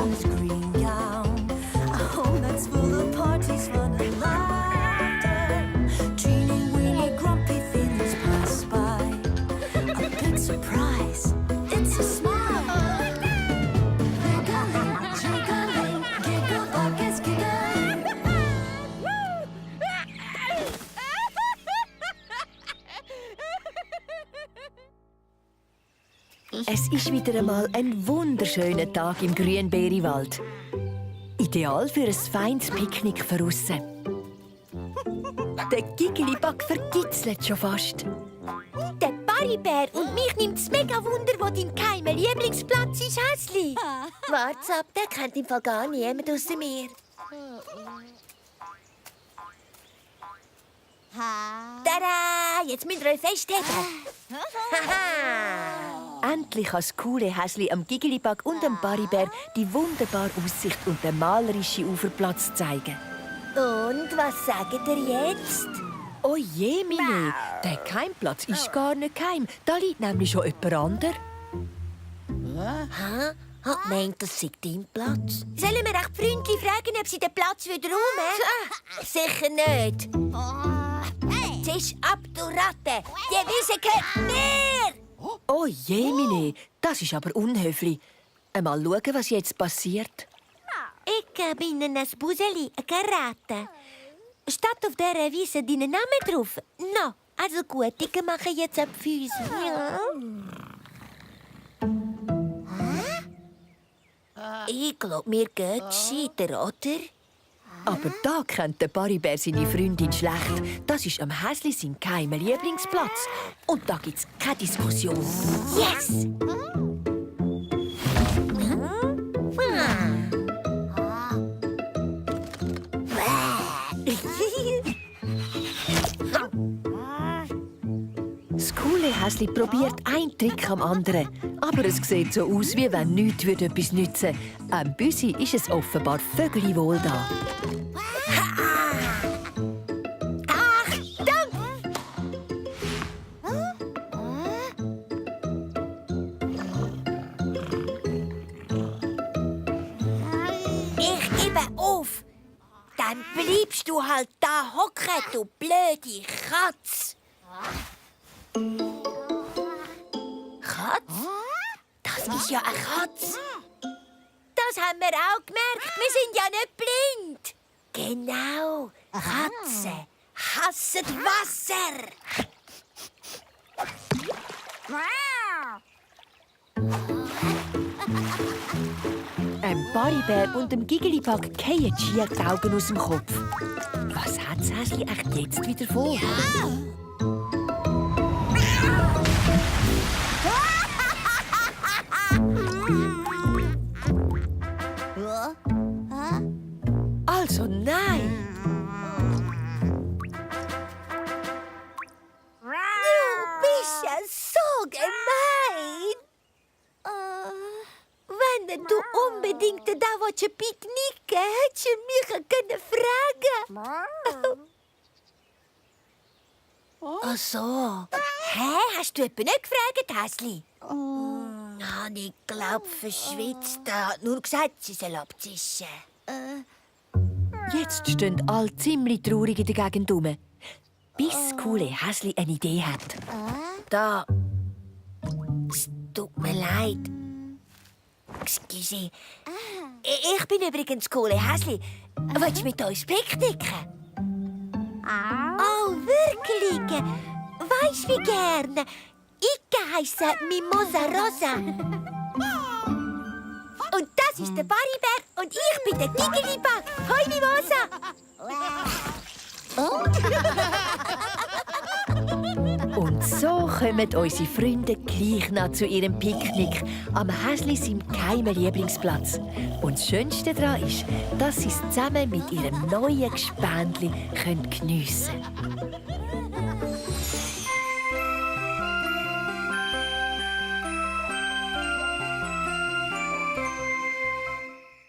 in his green gown. A home that's full of parties, fun and laughter. Teeny weeny grumpy feelings pass by. A big surprise, it's a smile. Giggling, jiggling, giggle buckets giggling. Es ist wieder einmal ein wunderschöner Tag im Grünbeeriwald. Ideal für ein feines Picknick draussen. Der Giggeliback verkitzelt schon fast. Der Baribär und mich nimmt's mega Wunder, wo dein geheimer Lieblingsplatz ist, Häsli. Wart's ab, der kennt im Fall gar niemand außer mir. Tada! Jetzt müsst ihr euch festheben. Endlich kann das coole Häsli am Giggeliback und am Baribär die wunderbare Aussicht und den malerischen Uferplatz zeigen. Und was sagt ihr jetzt? Oh je, Mine, der Keimplatz ist gar nicht geheim. Da liegt nämlich schon jemand anderes. Hat meint, das sei dein Platz? Sollen wir echt freundlich fragen, ob sie den Platz wieder räumen? Sicher nicht. Zisch ab, du Ratte! Die Wiese gehört mir! Oh je, Mine, das ist aber unhöflich. Einmal schauen, was jetzt passiert. Ich gebe ihnen ein Buseli, eine Karate. Steht auf dieser Wiese deinen Namen drauf? No, also gut, ich mache jetzt ein Füße. Ja. Ich glaube, mir geht's gescheiter, oder? Aber da kennt der Baribär seine Freundin schlecht. Das ist am Häsli sein geheimer Lieblingsplatz. Und da gibt's keine Diskussion. Yes! Das coole Häsli probiert einen Trick am anderen. Aber es sieht so aus, wie wenn nichts etwas nützen würde. Büsi ist es offenbar vögelwohl da. Ich gebe auf. Dann bleibst du halt da hocken, du blöde Katz. Katz? Das ist ja eine Katz. Das haben wir auch gemerkt. Wir sind ja nicht blind. Genau. Katzen hassen Wasser. Baribär und dem Giggeliback fallen schier die Augen aus dem Kopf. Was hat das Häsli echt jetzt wieder vor? Also nein! Du bist ja so gemein. Wenn du unbedingt da picknicken hättest du mich fragen. Ach so. Hä? Hast du etwa nicht gefragt, Häsli? Ich glaube, verschwitzt. Er hat nur gesagt, sie soll abzischen. Jetzt stehen alle ziemlich traurig in der Gegend rum. Bis das coole Häsli eine Idee hat. Da. Es tut mir leid. Excuse. Ich bin übrigens das coole Häsli. Willst du mit uns picknicken? Oh, wirklich? Weisst du, wie gerne? Ich heisse Mimosa Rosa. Und das ist der Baribär und ich bin der Giggeliback. Hoi, Mimosa! Und so kommen unsere Freunde gleich noch zu ihrem Picknick am Häsli seinem geheimen Lieblingsplatz. Und das Schönste daran ist, dass sie es zusammen mit ihrem neuen Gespendli geniessen können.